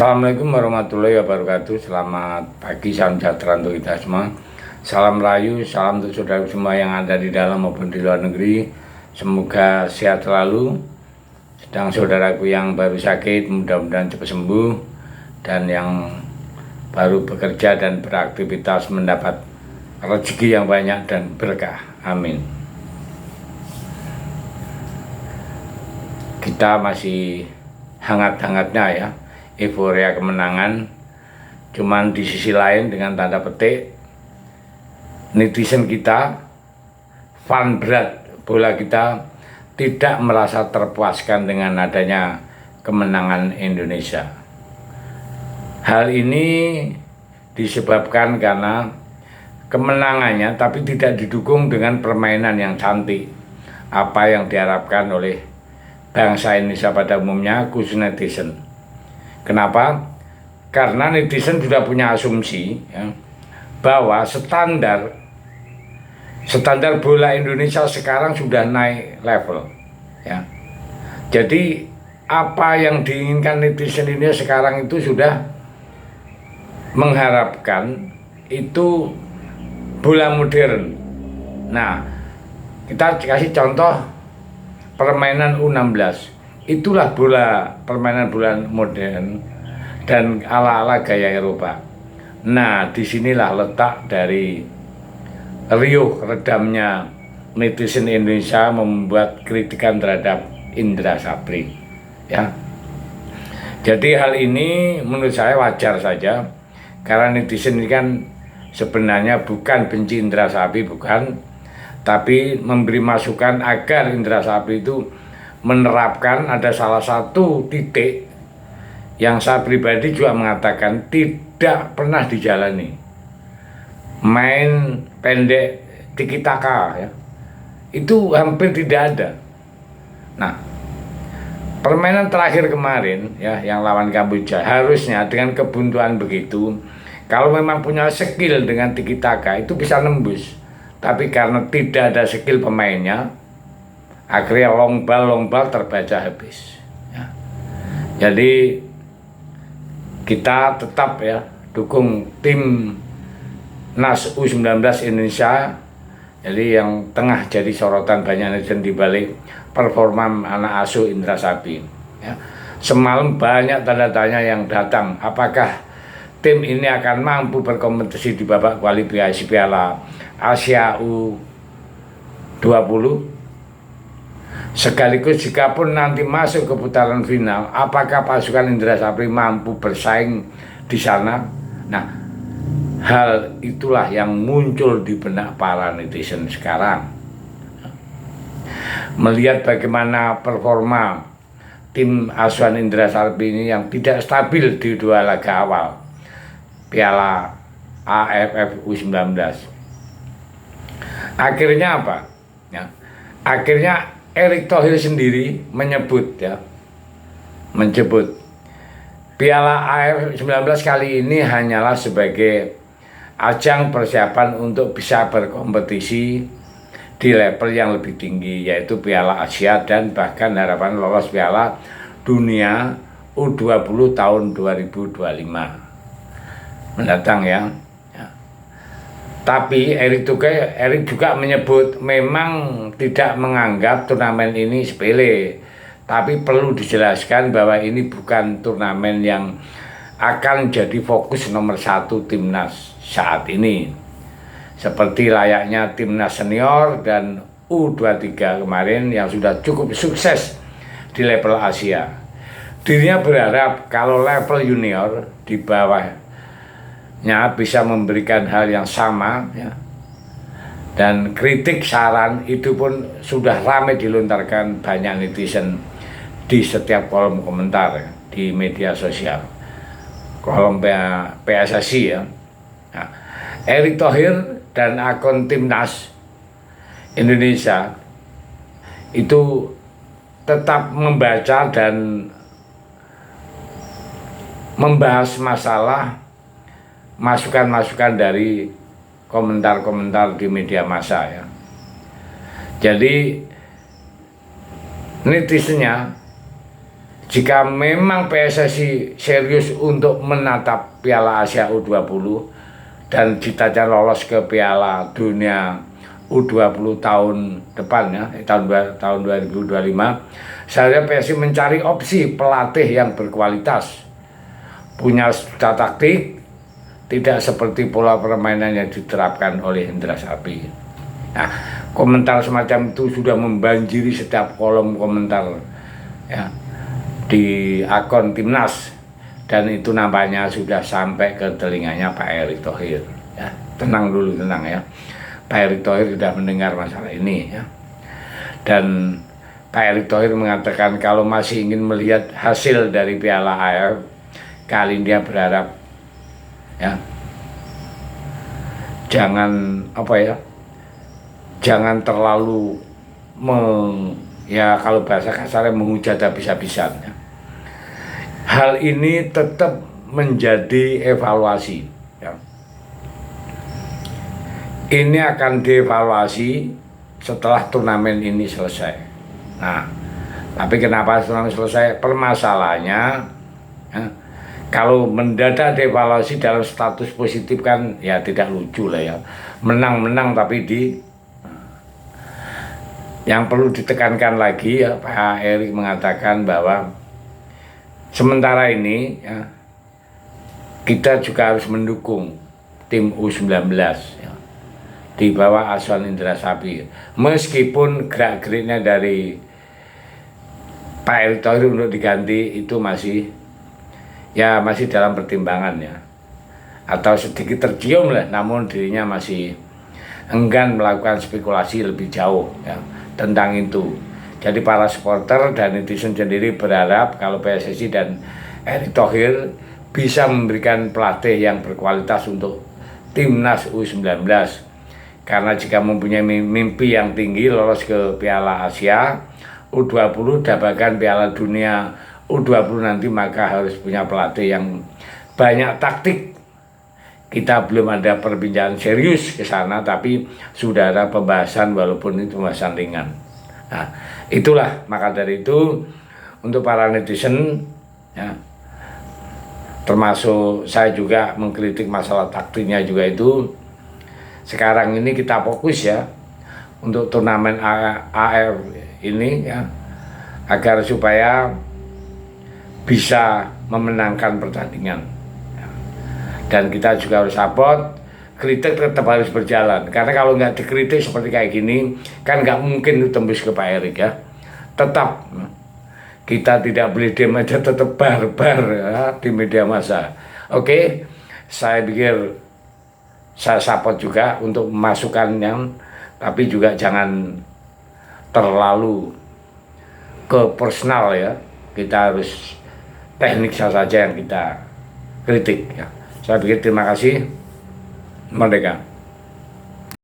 Assalamualaikum warahmatullahi wabarakatuh. Selamat pagi, salam sejahtera untuk kita semua. Salam rayu, salam untuk saudara semua yang ada di dalam maupun di luar negeri. Semoga sehat selalu. Sedang saudaraku yang baru sakit, mudah-mudahan cepat sembuh. Dan yang baru bekerja dan beraktivitas mendapat rezeki yang banyak dan berkah. Amin. Kita masih hangat-hangatnya ya, euforia kemenangan. Cuman di sisi lain dengan tanda petik, netizen kita, fan berat bola kita tidak merasa terpuaskan dengan adanya kemenangan Indonesia. Hal ini disebabkan karena kemenangannya tapi tidak didukung dengan permainan yang cantik, apa yang diharapkan oleh bangsa Indonesia pada umumnya, khusus netizen. Kenapa? Karena netizen sudah punya asumsi ya, bahwa standar bola Indonesia sekarang sudah naik level ya. Jadi apa yang diinginkan netizen ini sekarang itu sudah mengharapkan itu bola modern. Nah, kita kasih contoh permainan U16. Itulah permainan bola modern dan ala-ala gaya Eropa. Nah, disinilah letak dari riuh redamnya netizen Indonesia membuat kritikan terhadap Indra Sapri. Ya. Jadi hal ini menurut saya wajar saja, karena netizen ini kan sebenarnya bukan benci Indra Sapri, bukan, tapi memberi masukan agar Indra Sapri itu menerapkan. Ada salah satu titik yang saya pribadi juga mengatakan tidak pernah dijalani, main pendek tiki taka ya, itu hampir tidak ada. Nah, permainan terakhir kemarin ya, yang lawan Kamboja, harusnya dengan kebuntuan begitu, kalau memang punya skill dengan tiki taka itu bisa nembus. Tapi karena tidak ada skill pemainnya, akhirnya long ball terbaca habis ya. Jadi kita tetap ya dukung tim Nas U19 Indonesia. Jadi yang tengah jadi sorotan banyak netizen di balik performa anak asuh Indra Sapri ya. Semalam banyak tanda tanya yang datang, apakah tim ini akan mampu berkompetisi di babak kualifikasi Piala Asia U20. Sekaligus jika pun nanti masuk ke putaran final, apakah pasukan Indra Sapri mampu bersaing di sana? Nah, hal itulah yang muncul di benak para netizen sekarang. Melihat bagaimana performa tim asuhan Indra Sapri ini yang tidak stabil di dua laga awal Piala AFF U19. Akhirnya apa? Ya, akhirnya Erick Thohir sendiri menyebut Piala AFF 19 kali ini hanyalah sebagai ajang persiapan untuk bisa berkompetisi di level yang lebih tinggi, yaitu Piala Asia dan bahkan harapan lolos Piala Dunia U20 tahun 2025 mendatang ya. Tapi Erick juga menyebut memang tidak menganggap turnamen ini sepele, tapi perlu dijelaskan bahwa ini bukan turnamen yang akan jadi fokus nomor satu timnas saat ini, seperti layaknya timnas senior dan U23 kemarin yang sudah cukup sukses di level Asia. Dirinya berharap kalau level junior di bawahnya bisa memberikan hal yang sama ya. Dan kritik saran itu pun sudah ramai dilontarkan banyak netizen di setiap kolom komentar ya, di media sosial, kolom PSSI ya. Nah, Erick Thohir dan akun timnas Indonesia itu tetap membaca dan membahas masalah masukan-masukan dari komentar-komentar di media massa ya. Jadi netizennya jika memang PSSI serius untuk menatap Piala Asia U20 dan cita-cita lolos ke Piala Dunia U20 tahun depan ya, tahun 2025, saya PSSI mencari opsi pelatih yang berkualitas, punya strategi taktik, tidak seperti pola permainan yang diterapkan oleh Indra Sapri. Nah, komentar semacam itu sudah membanjiri setiap kolom komentar ya di akun Timnas, dan itu nampaknya sudah sampai ke telinganya Pak Erick Thohir ya. Tenang dulu, tenang ya, Pak Erick Thohir sudah mendengar masalah ini ya. Dan Pak Erick Thohir mengatakan kalau masih ingin melihat hasil dari Piala AFF kali ini, dia berharap ya jangan terlalu kalau bahasa kasarnya menghujat habis-habisan ya. Hal ini tetap menjadi evaluasi ya. Ini akan dievaluasi setelah turnamen ini selesai. Nah, tapi kenapa turnamen selesai? Permasalahannya ya, kalau mendadak dievaluasi dalam status positif kan ya tidak lucu lah ya. Menang-menang tapi yang perlu ditekankan lagi ya, Pak Erick mengatakan bahwa sementara ini ya, kita juga harus mendukung tim U19 ya, di bawah asuhan Indra Sapri. Meskipun gerak-geriknya dari Pak Erick Thohir untuk diganti itu masih dalam pertimbangan ya, atau sedikit tercium lah, namun dirinya masih enggan melakukan spekulasi lebih jauh ya tentang itu. Jadi para supporter dan netizen sendiri berharap kalau PSSI dan Erick Thohir bisa memberikan pelatih yang berkualitas untuk timnas U19, karena jika mempunyai mimpi yang tinggi lolos ke Piala Asia U20 dan bahkan Piala Dunia U20 nanti, maka harus punya pelatih yang banyak taktik. Kita belum ada perbincangan serius ke sana, tapi sudah ada pembahasan walaupun itu pembahasan ringan. Nah, itulah, maka dari itu untuk para netizen ya, termasuk saya juga mengkritik masalah taktiknya juga itu. Sekarang ini kita fokus ya untuk turnamen AFF ini ya, agar supaya bisa memenangkan pertandingan. Dan kita juga harus support, kritik tetap harus berjalan, karena kalau nggak dikritik seperti kayak gini kan nggak mungkin tembus ke Pak Erick ya. Tetap kita tidak boleh diam aja, tetap barbar ya, di media massa. Oke, saya pikir saya support juga untuk masukannya, tapi juga jangan terlalu ke personal ya. Kita harus teknik saja yang kita kritik ya. Saya pikir terima kasih. Merdeka.